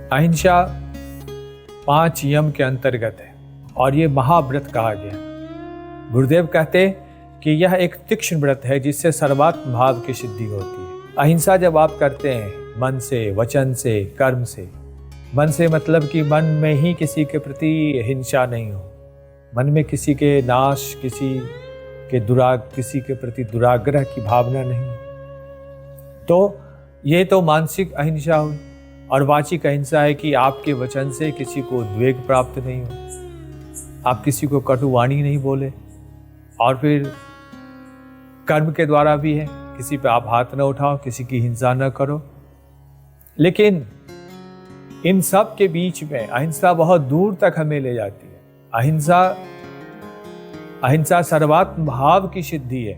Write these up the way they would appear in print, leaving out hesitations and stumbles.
अहिंसा 5 यम के अंतर्गत है और ये महाव्रत कहा गया। गुरुदेव कहते कि यह एक तीक्ष्ण व्रत है जिससे सर्वात्म भाव की सिद्धि होती है। अहिंसा जब आप करते हैं मन से, वचन से, कर्म से, मन से मतलब कि मन में ही किसी के प्रति हिंसा नहीं हो, मन में किसी के नाश, किसी के प्रति दुराग्रह की भावना नहीं, तो ये तो मानसिक अहिंसा हुई। और वाचिक अहिंसा है कि आपके वचन से किसी को उद्वेग प्राप्त नहीं हो, आप किसी को कटुवाणी नहीं बोले। और फिर कर्म के द्वारा भी है, किसी पे आप हाथ न उठाओ, किसी की हिंसा न करो। लेकिन इन सब के बीच में अहिंसा बहुत दूर तक हमें ले जाती है। अहिंसा सर्वात्म भाव की सिद्धि है।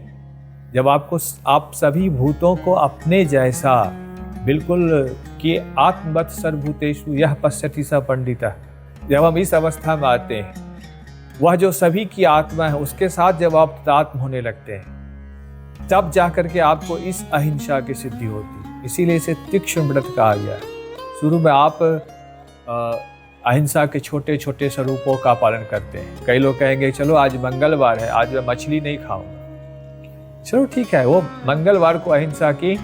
जब आप सभी भूतों को अपने जैसा बिल्कुल कि आत्मवत् सर्वभूतेषु यह पश्यति स पंडितः, जब हम इस अवस्था में आते हैं, वह जो सभी की आत्मा है उसके साथ जब आप तात्म होने लगते हैं, तब जाकर के आपको इस अहिंसा की सिद्धि होती है। इसीलिए इसे तीक्ष्ण व्रत कहा गया है। शुरू में आप अहिंसा के छोटे छोटे स्वरूपों का पालन करते हैं। कई लोग कहेंगे चलो आज मंगलवार है, आज मैं मछली नहीं खाऊंगा। चलो ठीक है, वो मंगलवार को अहिंसा की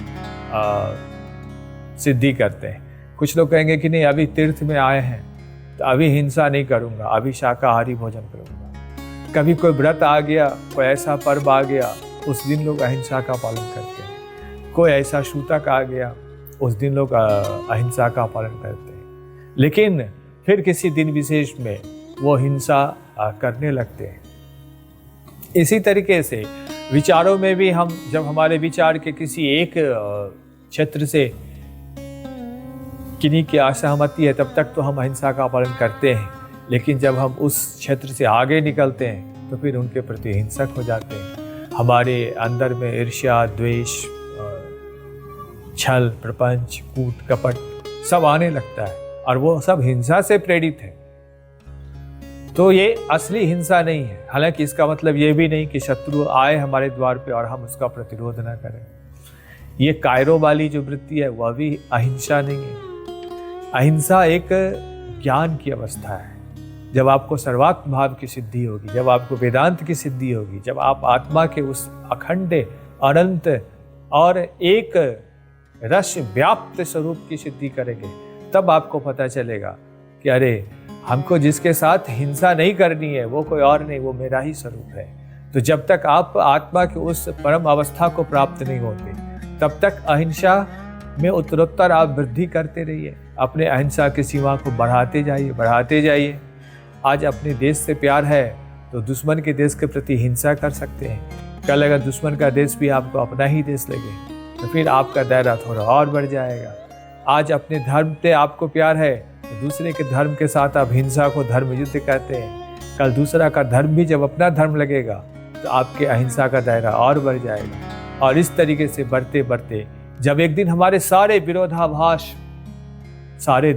सिद्धि करते हैं। कुछ लोग कहेंगे कि नहीं, अभी तीर्थ में आए हैं तो अभी हिंसा नहीं करूंगा, अभी शाकाहारी भोजन करूंगा। कभी कोई व्रत आ गया, कोई ऐसा पर्व आ गया, उस दिन लोग अहिंसा का पालन करते हैं। कोई ऐसा सूतक आ गया, उस दिन लोग अहिंसा का पालन करते हैं। लेकिन फिर किसी दिन विशेष में वो हिंसा करने लगते हैं। इसी तरीके से विचारों में भी हम जब हमारे विचार के किसी एक क्षेत्र से किन्हीं की असहमति है, तब तक तो हम अहिंसा का पालन करते हैं। लेकिन जब हम उस क्षेत्र से आगे निकलते हैं तो फिर उनके प्रति हिंसक हो जाते हैं। हमारे अंदर में ईर्ष्या, द्वेष, छल, प्रपंच, कूट, कपट सब आने लगता है और वो सब हिंसा से प्रेरित है। तो ये असली हिंसा नहीं है। हालांकि इसका मतलब ये भी नहीं कि शत्रु आए हमारे द्वार पे और हम उसका प्रतिरोध ना करें। ये कायरो वाली जो वृत्ति है वह भी अहिंसा नहीं है। अहिंसा एक ज्ञान की अवस्था है। जब आपको सर्वात्म भाव की सिद्धि होगी, जब आपको वेदांत की सिद्धि होगी, जब आप आत्मा के उस अखंड, अनंत और एक रस व्याप्त स्वरूप की सिद्धि करेंगे, तब आपको पता चलेगा कि अरे हमको जिसके साथ हिंसा नहीं करनी है वो कोई और नहीं, वो मेरा ही स्वरूप है। तो जब तक आप आत्मा की उस परम अवस्था को प्राप्त नहीं होते, तब तक अहिंसा में उत्तरोत्तर आप वृद्धि करते रहिए। अपने अहिंसा की सीमा को बढ़ाते जाइए। आज अपने देश से प्यार है तो दुश्मन के देश के प्रति हिंसा कर सकते हैं। कल अगर दुश्मन का देश भी आपको अपना ही देश लगे तो फिर आपका दायरा थोड़ा और बढ़ जाएगा। आज अपने धर्म से आपको प्यार है तो दूसरे के धर्म के साथ आप हिंसा को धर्म युद्ध कहते हैं। कल दूसरा का धर्म भी जब अपना धर्म लगेगा तो आपके अहिंसा का दायरा और बढ़ जाएगा। और इस तरीके से बढ़ते बढ़ते जब एक दिन हमारे सारे विरोधाभास, सारे